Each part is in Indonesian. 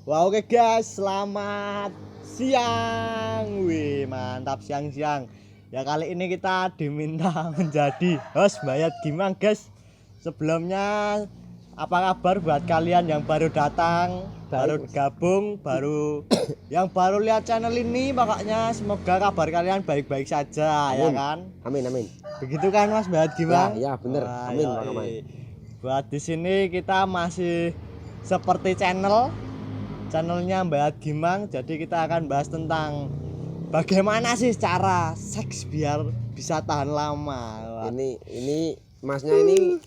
Wah, oke guys, selamat siang. Wih, mantap siang-siang. Ya kali ini kita diminta menjadi host Bayat Gimang, guys. Sebelumnya apa kabar buat kalian yang baru datang, baru gabung, yang baru lihat channel ini, makanya semoga kabar kalian baik-baik saja. Amin. Ya kan? Amin. Begitu kan Mas Bayat Gimang? Ya bener. Wah, Amin, yoi. Bang Aman. Buat di sini kita masih seperti channelnya Mbak Gimang. Jadi kita akan bahas tentang bagaimana sih cara seks biar bisa tahan lama. Wah. Ini masnya ini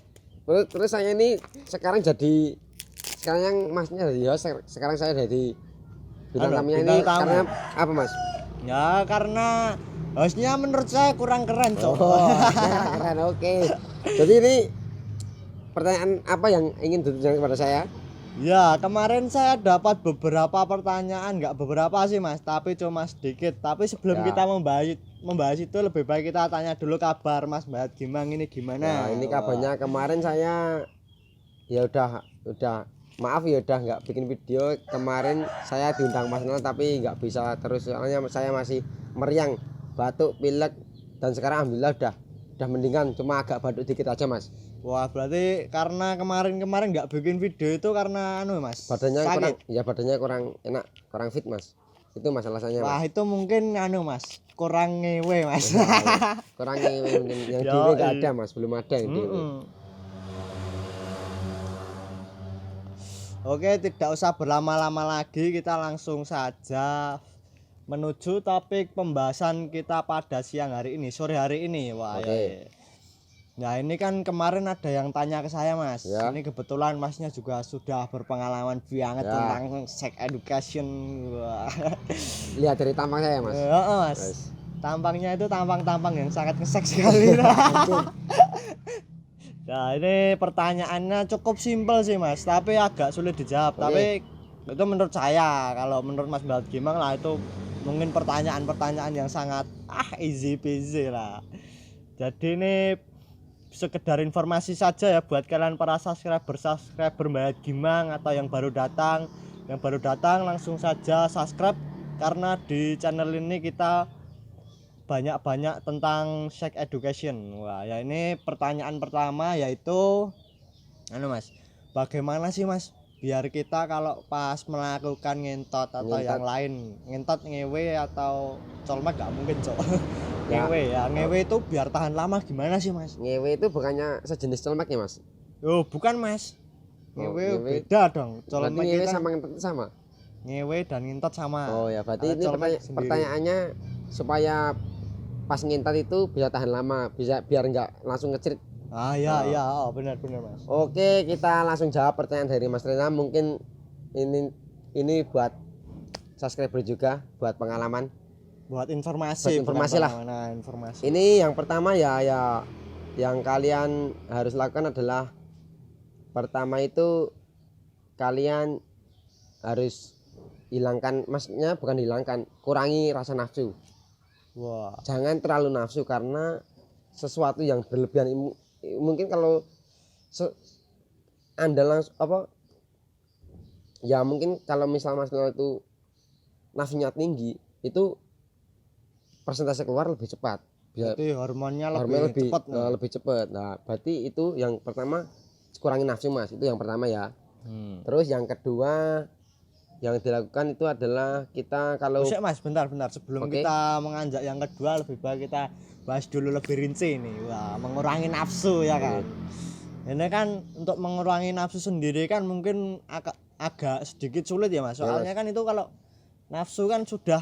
terus saya ini sekarang yang masnya ya sekarang saya jadi bintang tamunya ini bintang tamu. karena apa Mas? Ya karena hostnya menurut saya kurang keren, Cok. Keren. Oke. Jadi ini pertanyaan apa yang ingin ditanyakan kepada saya? Ya kemarin saya dapat beberapa pertanyaan, nggak beberapa sih Mas, tapi cuma sedikit. Tapi sebelum kita membahas itu lebih baik kita tanya dulu kabar Mas Mbak Gimang ini gimana. Ini kabarnya kemarin saya ya udah maaf ya udah nggak bikin video. Kemarin saya diundang Mas Nel tapi nggak bisa terus soalnya saya masih meriang, batuk, pilek, dan sekarang alhamdulillah udah mendingan, cuma agak batuk dikit aja Mas. Wah, berarti karena kemarin nggak bikin video itu karena Mas. Badannya kurang enak, kurang fit Mas. Itu masalah saya Mas. Wah, itu mungkin Mas, kurang ngewe Mas. Kurang ngewe mungkin yang dewe enggak ada Mas, belum ada yang dewe. Oke, tidak usah berlama-lama lagi, kita langsung saja menuju topik pembahasan kita pada siang hari ini, sore hari ini. Wah, ya. Nah ini kan kemarin ada yang tanya ke saya Mas. Ya. Ini kebetulan Masnya juga sudah berpengalaman banget tentang sex education. Wah. Lihat dari tampang saya Mas. Mas. Tampangnya itu tampang yang sangat nge-sex sekali. Nah ini pertanyaannya cukup simpel sih Mas, tapi agak sulit dijawab. Tapi itu menurut saya, kalau menurut Mas Mbak Gimang lah itu mungkin pertanyaan-pertanyaan yang sangat easy peasy lah. Jadi ini sekedar informasi saja ya buat kalian para subscriber Mbak Gimang atau yang baru datang. Yang baru datang langsung saja subscribe karena di channel ini kita banyak tentang sex education. Wah, ya ini pertanyaan pertama yaitu Mas, bagaimana sih Mas biar kita kalau pas melakukan ngentot atau yang lain, ngentot, ngewe atau colmek nggak mungkin, Cok. Ngewe itu biar tahan lama gimana sih Mas? Ngewe itu bukannya sejenis colmek ya Mas? Oh bukan Mas, ngewe beda dong. Colmek ngewe sama ngentot sama? Ngewe dan ngentot sama. Oh ya berarti ini pertanyaannya supaya pas ngentot itu bisa tahan lama, bisa biar nggak langsung ngecerit. Iya, benar Mas. Oke, kita langsung jawab pertanyaan dari Mas Rena. Mungkin ini buat subscriber juga, buat pengalaman. Buat informasi lah. Informasi. Ini yang pertama ya yang kalian harus lakukan adalah pertama itu kalian harus hilangkan, maksudnya bukan hilangkan, kurangi rasa nafsu. Wah. Jangan terlalu nafsu karena sesuatu yang berlebihan mungkin kalau Anda langsung ya mungkin kalau misal Mas Nel itu nafsunya tinggi itu persentase keluar lebih cepat. Berarti hormonnya lebih cepat. Nah, berarti itu yang pertama kurangi nafsu Mas. Itu yang pertama ya. Terus yang kedua yang dilakukan itu adalah kita kalau Mas, bentar sebelum kita menganjak yang kedua lebih baik kita bahas dulu lebih rinci ini. Wah, mengurangi nafsu ya kan. Ini kan untuk mengurangi nafsu sendiri kan mungkin agak sedikit sulit ya Mas. Soalnya kan itu kalau nafsu kan sudah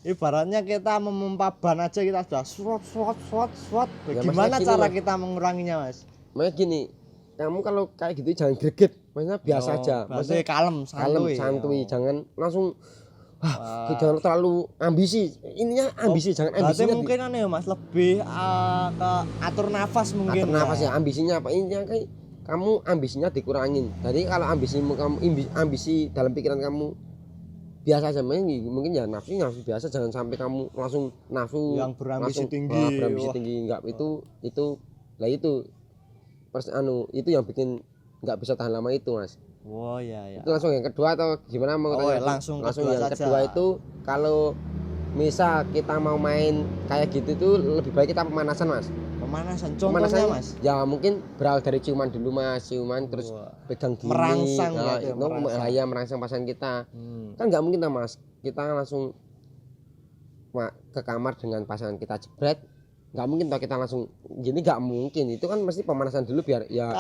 ibaratnya kita memompa ban aja, kita sudah swat. Bagaimana cara kita menguranginya Mas? Makanya gini, kamu kalau kayak gitu jangan greget, maksudnya biasa aja. Maksudnya kalem, santuy. Jangan langsung jangan terlalu ambisi. Ininya ambisi, jangan ambisi. Berarti mungkin Mas lebih ke atur nafas mungkin. Atur nafas ya, ambisinya apa? Intinya kayak kamu ambisinya dikurangin. Jadi kalau ambisi dalam pikiran kamu biasa aja, mungkin ya nafsu biasa, jangan sampai kamu langsung nafsu yang berambisi tinggi. Enggak, itu lah itu itu yang bikin nggak bisa tahan lama itu Mas. Oh ya ya. Itu langsung yang kedua atau gimana mau Oh, tanya? langsung kedua yang saja. kedua itu kalau misal kita mau main kayak gitu itu lebih baik kita pemanasan mas. Pemanasan contohnya Pemanasannya, Mas. ya mungkin berawal dari ciuman dulu mas, ciuman terus Wah. pegang gini, Merangsang nah, berarti ya, itu merangsang. ya merangsang pasangan kita. Kan nggak mungkin lah mas, kita langsung ke kamar dengan pasangan kita jebret, nggak mungkin toh kita langsung gini, nggak mungkin. Itu kan mesti pemanasan dulu biar ya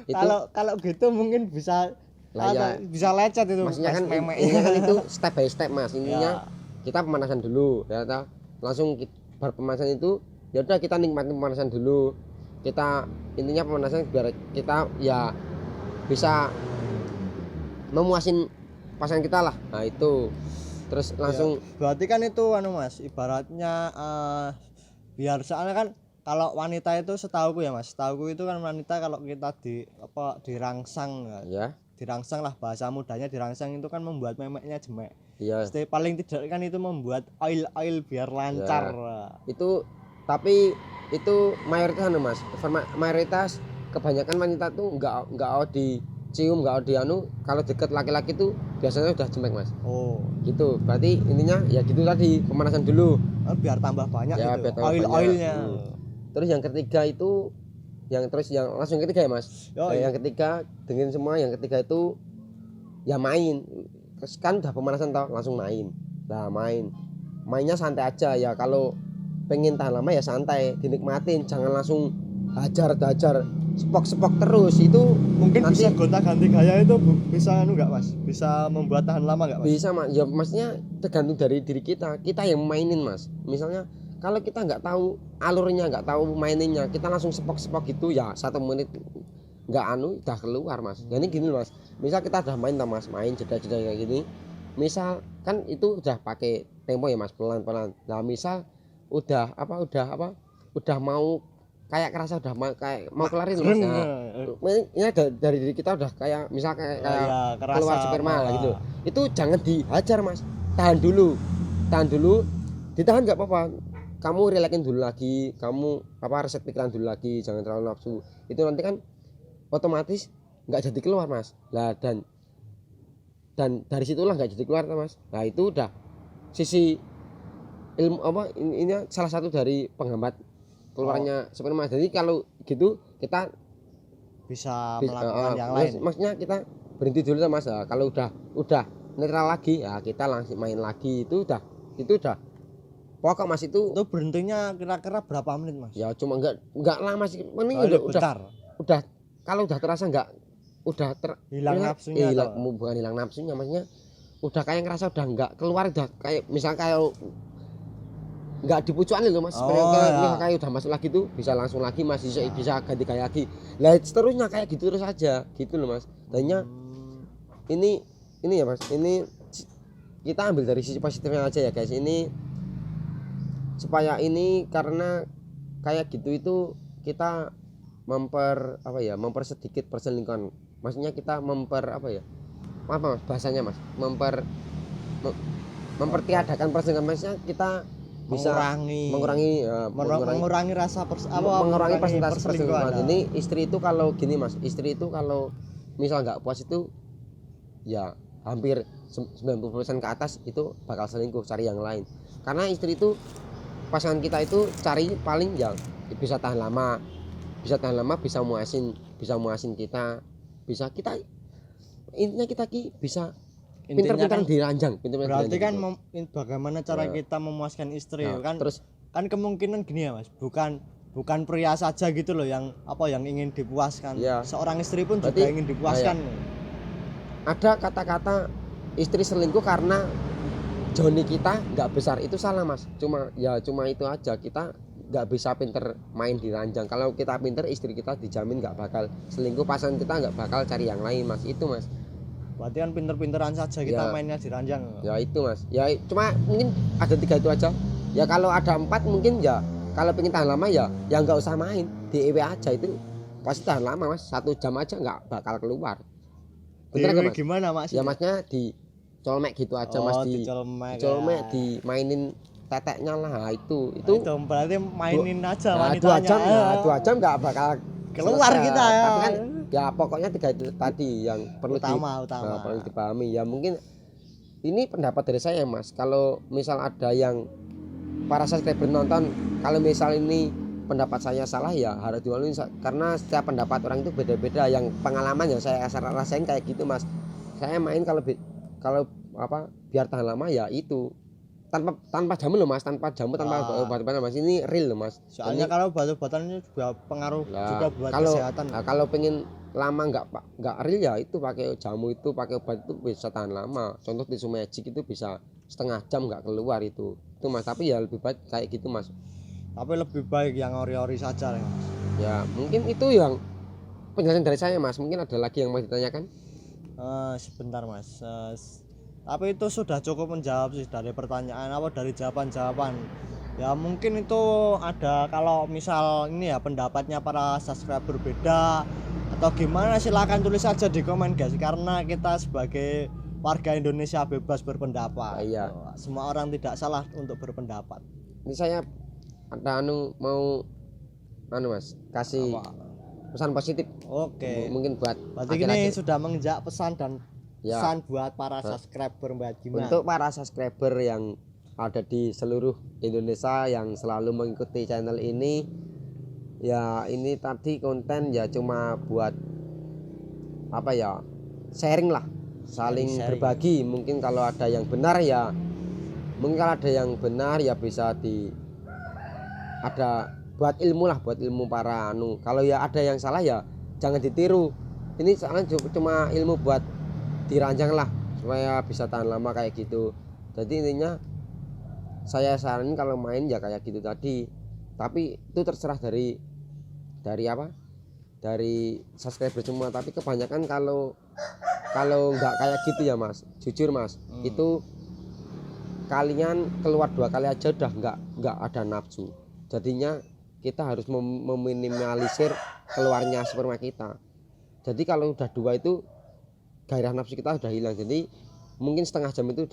itu Kalau gitu mungkin bisa lah ya, bisa lecet itu. maksudnya kan memeknya. ininya kan itu step by step mas, intinya Ya. kita pemanasan dulu ya toh. Langsung berpemanasan itu ya udah kita nikmatin pemanasan dulu, kita intinya pemanasan biar kita ya bisa memuasin pasangan kita lah. Nah itu terus langsung Ya, berarti kan itu anu Mas, ibaratnya biar soalnya kan kalau wanita itu setauku ya Mas, setauku itu kan wanita kalau kita dirangsang ya dirangsang lah, bahasa mudanya dirangsang itu kan membuat memeknya jemek. iya Paling tidak kan itu membuat oil biar lancar. itu. Tapi itu mayoritas anu mas, mayoritas kebanyakan wanita tuh nggak dicium, nggak di anu, kalau deket laki-laki tuh biasanya udah jemek mas. Oh Gitu berarti intinya ya gitu tadi, pemanasan dulu biar tambah banyak ya, gitu biar tambah banyak. oilnya. Terus yang ketiga itu yang langsung ketiga ya mas. Yang ketiga dengerin semua, yang ketiga itu ya main. Terus kan udah pemanasan tau, langsung main. Nah mainnya santai aja ya, kalau pengen tahan lama ya santai, dinikmatin, jangan langsung hajar sepok terus. Itu Mungkin nanti bisa gonta-ganti gaya itu bisa anu enggak Mas? Bisa membuat tahan lama enggak Mas? bisa mas, ya maksudnya tergantung dari diri kita yang mainin mas. Misalnya kalau kita nggak tahu alurnya, nggak tahu maininnya, kita langsung sepok gitu ya 1 menit nggak anu udah keluar mas. Jadi gini mas, misal kita udah main mas, main jeda kayak gini, misal kan itu udah pakai tempo ya mas, pelan. Nah misal udah mau kayak kerasa udah mau kelarin mas. Nah, ini dari diri kita udah kayak misal kayak keluar sperma lah gitu. Itu jangan dihajar mas, tahan dulu, ditahan nggak apa-apa, kamu relaxin dulu lagi, kamu reset pikiran dulu lagi, jangan terlalu nafsu. Itu nanti kan otomatis nggak jadi keluar mas. Lah dan dari situlah nggak jadi keluar mas. Nah itu udah sisi ilmu ini salah satu dari penghambat keluarnya sperma. Jadi kalau gitu kita bisa melakukan yang lain. Maksudnya kita berhenti dulu mas. Nah, kalau udah netral lagi ya kita langsung main lagi. Itu udah pokok mas. Itu berhentinya kira-kira berapa menit mas? Ya cuma nggak lama sih, ini udah kalau udah terasa hilang nafsunya, bukan hilang nafsunya, maksudnya udah kayak ngerasa udah nggak keluar, udah kayak misal kayak nggak dipucuan loh mas. Kayak udah masuk lagi tuh bisa langsung lagi mas, bisa ganti gaya lagi lah, seterusnya kayak gitu terus aja gitu loh mas. Tanya ini ya mas, ini kita ambil dari sisi positifnya aja ya guys. Ini supaya ini karena kayak gitu itu kita mempersedikit perselingkuhan, maksudnya kita bahasanya mas, mempertiadakan perselingkuhan, maksudnya kita bisa mengurangi rasa mengurangi persentase perselingkuhan. Ini istri itu kalau gini mas, istri itu kalau misal nggak puas itu ya hampir 90% ke atas itu bakal selingkuh, cari yang lain. Karena istri itu, pasangan kita itu cari paling yang bisa tahan lama, bisa muasin kita, intinya kita bisa pinter-pinter diranjang. Berarti kan bagaimana cara kita memuaskan istri kan. Terus kan kemungkinan gini ya mas, bukan pria saja gitu loh yang ingin dipuaskan. Seorang istri pun berarti, juga ingin dipuaskan. Ada kata-kata istri selingkuh karena joni kita nggak besar, itu salah mas. Cuma itu aja, kita nggak bisa pinter main di ranjang. Kalau kita pinter, istri kita dijamin nggak bakal selingkuh, pasangan kita nggak bakal cari yang lain mas. Itu mas. Berarti kan pinter-pinteran saja kita mainnya di ranjang. Ya itu mas. Ya cuma mungkin ada 3 itu aja. Ya kalau ada 4 mungkin ya kalau pengen tahan lama ya nggak usah main, di EW aja, itu pasti tahan lama mas. 1 jam aja nggak bakal keluar. Bener nggak mas? Gimana mas? Ya masnya di colmek gitu aja mas, dicolmek, dimainin teteknya lah. Itu berarti mainin aja wanitanya. 2 jam nggak bakal keluar selesai. kita ya. Tapi kan ya pokoknya 3 itu tadi yang perlu Utama. perlu dipahami. Ya mungkin ini pendapat dari saya Mas. Kalau misal ada yang para subscriber nonton, kalau misal ini pendapat saya salah ya harus diwakili, karena setiap pendapat orang itu beda-beda. Yang pengalaman yang saya rasain kayak gitu Mas. Saya main kalau apa biar tahan lama ya itu tanpa jamu loh Mas, tanpa obat-obatan Mas, ini real loh Mas. Soalnya kalau obat-obatan ini juga pengaruh juga buat kesehatan. Kalau pengen lama nggak real ya itu pakai jamu, itu pakai obat itu bisa tahan lama. Contoh tisu magic itu bisa setengah jam nggak keluar itu Mas. Tapi ya lebih baik kayak gitu Mas. Tapi lebih baik yang ori-ori saja ya. Ya mungkin itu yang penjelasan dari saya Mas. Mungkin ada lagi yang mau ditanyakan? Sebentar Mas. Tapi itu sudah cukup menjawab sih dari pertanyaan dari jawaban-jawaban. Ya mungkin itu ada, kalau misal ini ya pendapatnya para subscriber beda atau gimana, silakan tulis saja di komen guys, karena kita sebagai warga Indonesia bebas berpendapat. Iya. Semua orang tidak salah untuk berpendapat. Ini saya ada mau Mas kasih pesan positif. Oke. Mungkin buat berarti ini sudah menginjak pesan dan ya, pesan buat para subscriber Mbak Gimang. untuk para subscriber yang ada di seluruh Indonesia yang selalu mengikuti channel ini, ya ini tadi konten ya cuma buat apa ya, sharing lah, saling berbagi. Mungkin kalau ada yang benar ya bisa ada buat ilmu lah, buat ilmu para kalau ya ada yang salah ya jangan ditiru. Ini soalnya cuma ilmu buat dirancang lah supaya bisa tahan lama kayak gitu. Jadi intinya saya saranin kalau main ya kayak gitu tadi, tapi itu terserah dari subscriber semua. Tapi kebanyakan kalau nggak kayak gitu ya Mas, jujur Mas, itu kalian keluar 2 kali aja udah nggak ada nafsu. Jadinya kita harus meminimalisir keluarnya sperma kita. Jadi kalau udah 2 itu gairah nafsu kita udah hilang. Jadi mungkin setengah jam itu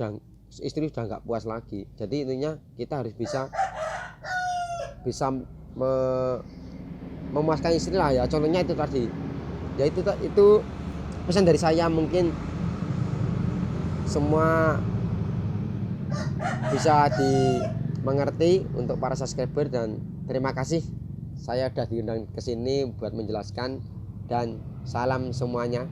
istri udah nggak puas lagi. Jadi intinya kita harus bisa memuaskan istri lah ya. Contohnya itu tadi. Ya itu pesan dari saya, mungkin semua bisa dimengerti untuk para subscriber, dan terima kasih saya udah diundang ke sini buat menjelaskan, dan salam semuanya.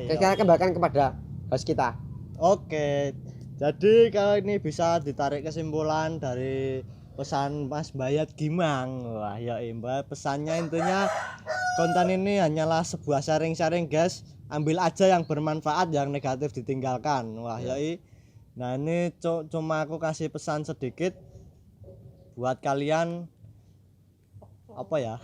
Kita kembalikan kepada host kita. Oke, jadi kalau ini bisa ditarik kesimpulan dari pesan Mas Bayat Gimang. Wah ya Mbak, pesannya intinya konten ini hanyalah sebuah sharing-sharing guys. Ambil aja yang bermanfaat, yang negatif ditinggalkan. Wah ya. Nah ini cuma aku kasih pesan sedikit buat kalian, apa ya,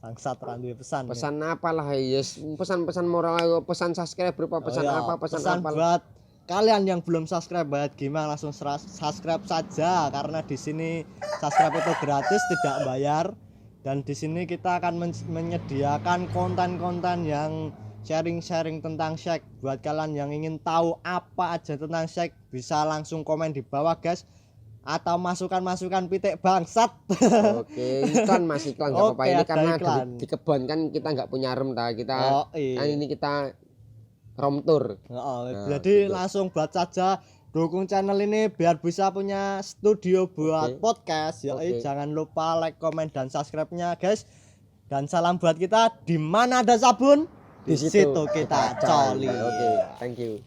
bangsat randu pesan apalah yes, pesan moral, pesan subscriber apa, pesan pesan buat kalian yang belum subscribe Bayat Gimang, langsung subscribe saja, karena di sini subscribe itu gratis, tidak bayar. Dan di sini kita akan menyediakan konten-konten yang sharing-sharing tentang seks. Buat kalian yang ingin tahu apa aja tentang seks, bisa langsung komen di bawah guys, atau masukan-masukan pitik bangsat. Oke, iklan Mas, iklan nggak apa-apa. Ini karena di kebun kan kita nggak punya room kita. Kan ini kita room tour. Jadi langsung buat saja, dukung channel ini biar bisa punya studio buat podcast. Jangan lupa like, komen, dan subscribe-nya guys. Dan salam buat kita, di mana ada sabun di situ kita coli. Oke, thank you.